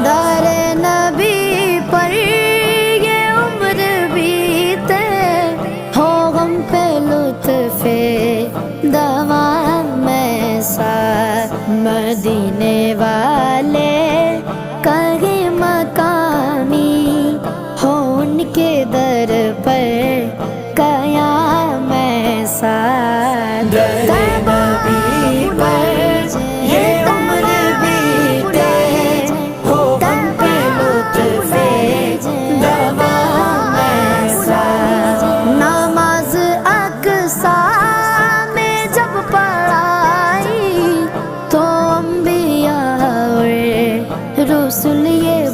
دار نبی پر یہ عمر بیتے، ہو غم پہ لطف دوام میں ساتھ، مدینے والے کہیں مقامی ہو ان کے در پر قیام میں ساتھ۔ نبی پر یہ عمر بیتے، ہو غم پہ لطف دوام میں ساتھ۔ نماز اقصی میں جب پڑھائی تو انبیاء اور رسول یہ